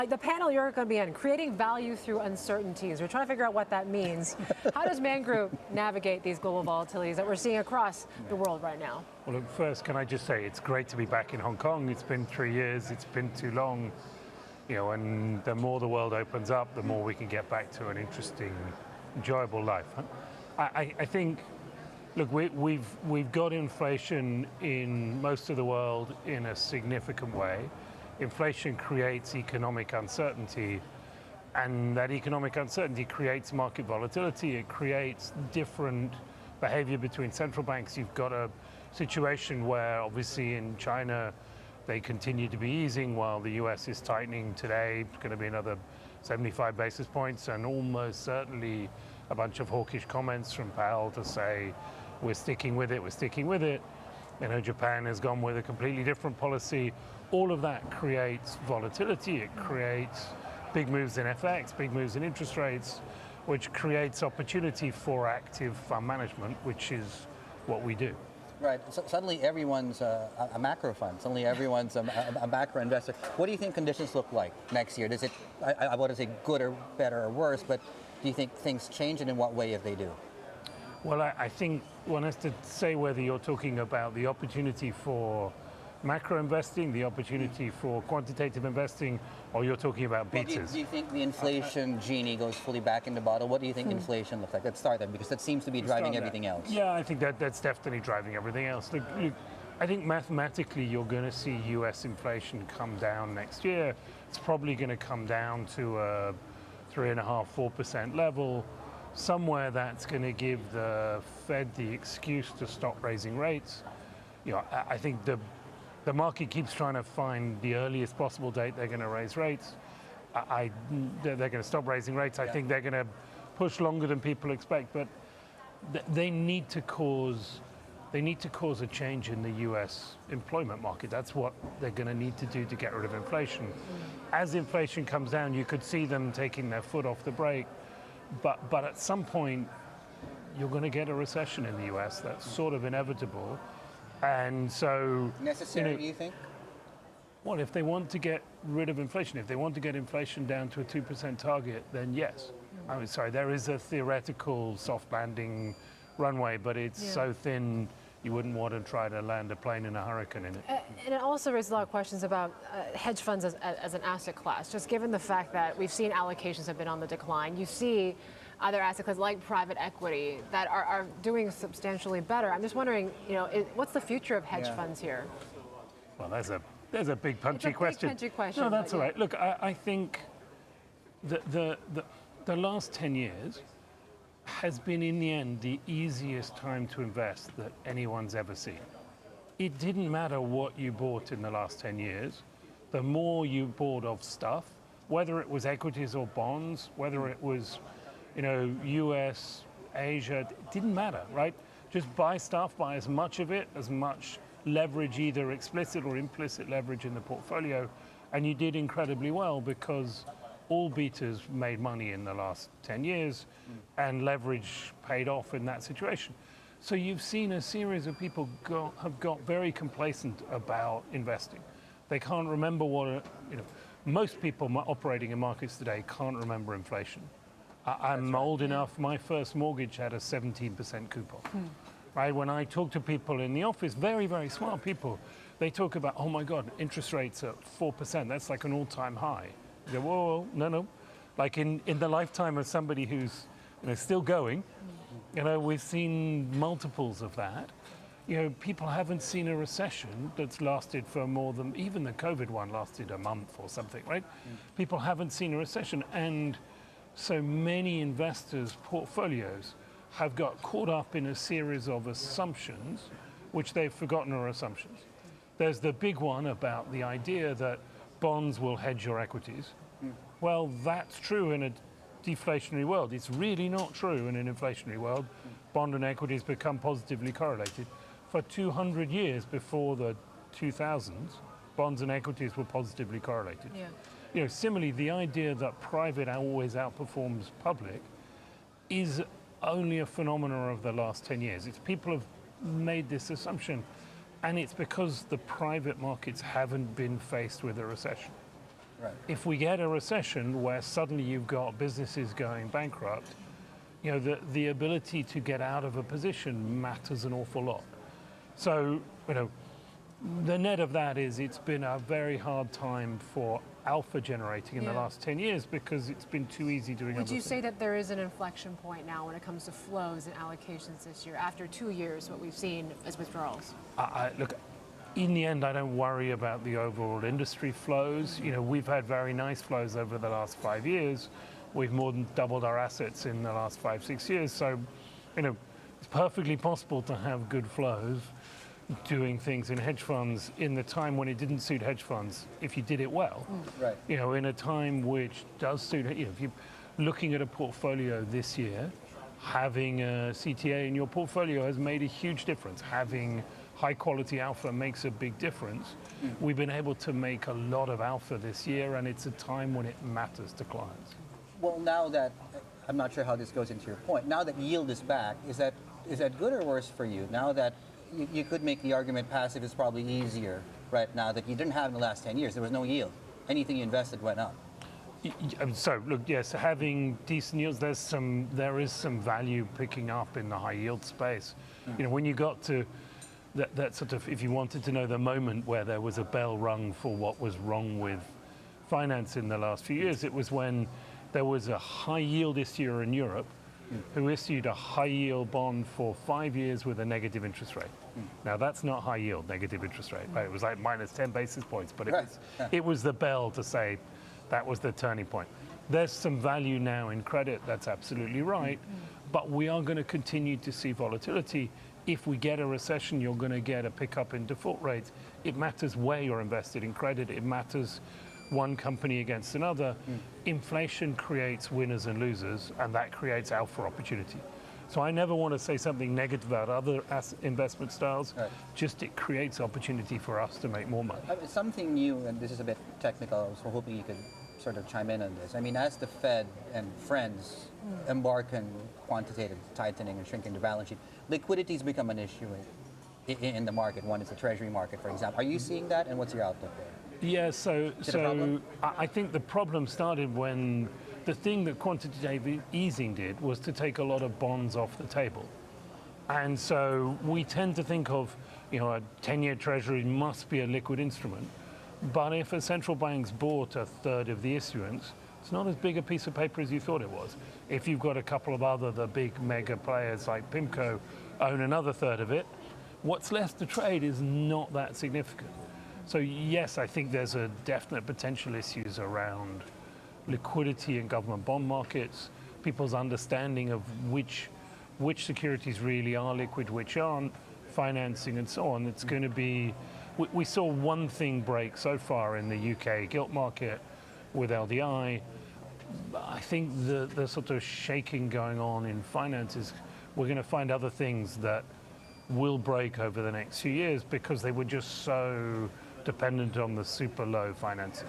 The panel you're going to be in, creating value through uncertainties. We're trying to figure out what that means. How does Man Group navigate these global volatilities that we're seeing across the world right now? Well, look, first, can I just say it's great to be back in Hong Kong. It's been 3 years. It's been too long. And the more the world opens up, the more we can get back to an interesting, enjoyable life. I think, look, we've got inflation in most of the world in a significant way. Inflation creates economic uncertainty, and that economic uncertainty creates market volatility. It creates different behavior between central banks. You've got a situation where, obviously, in China, they continue to be easing while the US is tightening today. It's going to be another 75 basis points, and almost certainly a bunch of hawkish comments from Powell to say, we're sticking with it, we're sticking with it. Japan has gone with a completely different policy. All of that creates volatility. It creates big moves in FX, big moves in interest rates, which creates opportunity for active fund management, which is what we do. Right. So suddenly everyone's a macro fund. Suddenly everyone's a macro investor. What do you think conditions look like next year? Does it, I want to say good or better or worse, but do you think things change, and in what way if they do? Well, I think one has to say whether you're talking about the opportunity for macro investing, the opportunity for quantitative investing, or you're talking about betas. Do you think the inflation genie goes fully back in the bottle? What do you think inflation looks like? Let's start there, because that seems to be driving everything else. Yeah, I think that's definitely driving everything else. Look, I think mathematically you're going to see US inflation come down next year. It's probably going to come down to a 3.5%, 4% level. Somewhere that's going to give the Fed the excuse to stop raising rates. I think the market keeps trying to find the earliest possible date they're going to raise rates. They're going to stop raising rates. I think they're going to push longer than people expect, but they need to cause a change in the US employment market. That's what they're going to need to do to get rid of inflation. As inflation comes down, you could see them taking their foot off the brake. But at some point, you're going to get a recession in the US. That's sort of inevitable. And so... Necessary, do you think? Well, if they want to get rid of inflation, if they want to get inflation down to a 2% target, then yes. I'm sorry, there is a theoretical soft landing runway, but it's so thin, you wouldn't want to try to land a plane in a hurricane in it. And it also raises a lot of questions about hedge funds as an asset class, just given the fact that we've seen allocations have been on the decline. You see other asset classes like private equity that are doing substantially better. I'm just wondering, what's the future of hedge funds here? Well, there's a big punchy question. Punchy question. No, that's all right. Look, I think the last 10 years has been, in the end, the easiest time to invest that anyone's ever seen. It didn't matter what you bought in the last 10 years. The more you bought of stuff, whether it was equities or bonds, whether it was, US, Asia, it didn't matter, right? Just buy stuff, buy as much of it, as much leverage, either explicit or implicit leverage in the portfolio, and you did incredibly well because all betas made money in the last 10 years, and leverage paid off in that situation. So you've seen a series of people have got very complacent about investing. They can't remember most people operating in markets today can't remember inflation. I'm old enough, my first mortgage had a 17% coupon. Right? When I talk to people in the office, very, very smart people, they talk about, oh my God, interest rates at 4%, that's like an all-time high. They go, whoa, no. Like in the lifetime of somebody who's still going, we've seen multiples of that. People haven't seen a recession that's lasted for more than, even the COVID one lasted a month or something, right? People haven't seen a recession, and so many investors' portfolios have got caught up in a series of assumptions which they've forgotten are assumptions. There's the big one about the idea that bonds will hedge your equities. Well, that's true in a deflationary world. It's really not true in an inflationary world. Bond and equities become positively correlated. For 200 years before the 2000s, bonds and equities were positively correlated. Similarly, the idea that private always outperforms public is only a phenomenon of the last 10 years. It's people have made this assumption, and it's because the private markets haven't been faced with a recession. Right. If we get a recession where suddenly you've got businesses going bankrupt, the ability to get out of a position matters an awful lot. So, the net of that is it's been a very hard time for alpha generating in the last 10 years because it's been too easy doing Would other you things. say that there is an inflection point now when it comes to flows and allocations this year? After 2 years, what we've seen is withdrawals. Look, in the end, I don't worry about the overall industry flows. We've had very nice flows over the last 5 years. We've more than doubled our assets in the last 5-6 years. So, it's perfectly possible to have good flows doing things in hedge funds in the time when it didn't suit hedge funds, if you did it well. Right. In a time which does suit, if you're looking at a portfolio this year, having a CTA in your portfolio has made a huge difference. Having high quality alpha makes a big difference. We've been able to make a lot of alpha this year, and it's a time when it matters to clients. Well, now that, I'm not sure how this goes into your point, now that yield is back, is that good or worse for you? Now that you could make the argument passive is probably easier right now that you didn't have in the last 10 years. There was no yield. Anything you invested went up. So look, yes, having decent yields, there is some value picking up in the high yield space. When you got to that sort of, if you wanted to know the moment where there was a bell rung for what was wrong with finance in the last few years, it was when there was a high yield issuer in Europe who issued a high yield bond for 5 years with a negative interest rate. Now that's not high yield, negative interest rate. Right? It was like minus 10 basis points, but it was the bell to say that was the turning point. There's some value now in credit, that's absolutely right, but we are going to continue to see volatility. If we get a recession, you're going to get a pickup in default rates. It matters where you're invested in credit. It matters one company against another. Inflation creates winners and losers, and that creates alpha opportunity. So I never want to say something negative about other investment styles, just it creates opportunity for us to make more money. Something new, and this is a bit technical, I was hoping you could sort of chime in on this. I mean, as the Fed and friends embark on quantitative tightening and shrinking the balance sheet, liquidity has become an issue in the market. One is the treasury market, for example. Are you seeing that, and what's your outlook there? Yeah, so I think the problem started when the thing that quantitative easing did was to take a lot of bonds off the table. And so we tend to think of, a 10-year treasury must be a liquid instrument. But if a central bank's bought a third of the issuance, it's not as big a piece of paper as you thought it was. If you've got a couple of the big mega players like PIMCO own another third of it, what's left to trade is not that significant. So yes, I think there's a definite potential issues around liquidity in government bond markets, people's understanding of which securities really are liquid, which aren't, financing and so on. It's going to be, we saw one thing break so far in the UK gilt market with LDI. I think the sort of shaking going on in finances, we're going to find other things that will break over the next few years because they were just so dependent on the super low financing.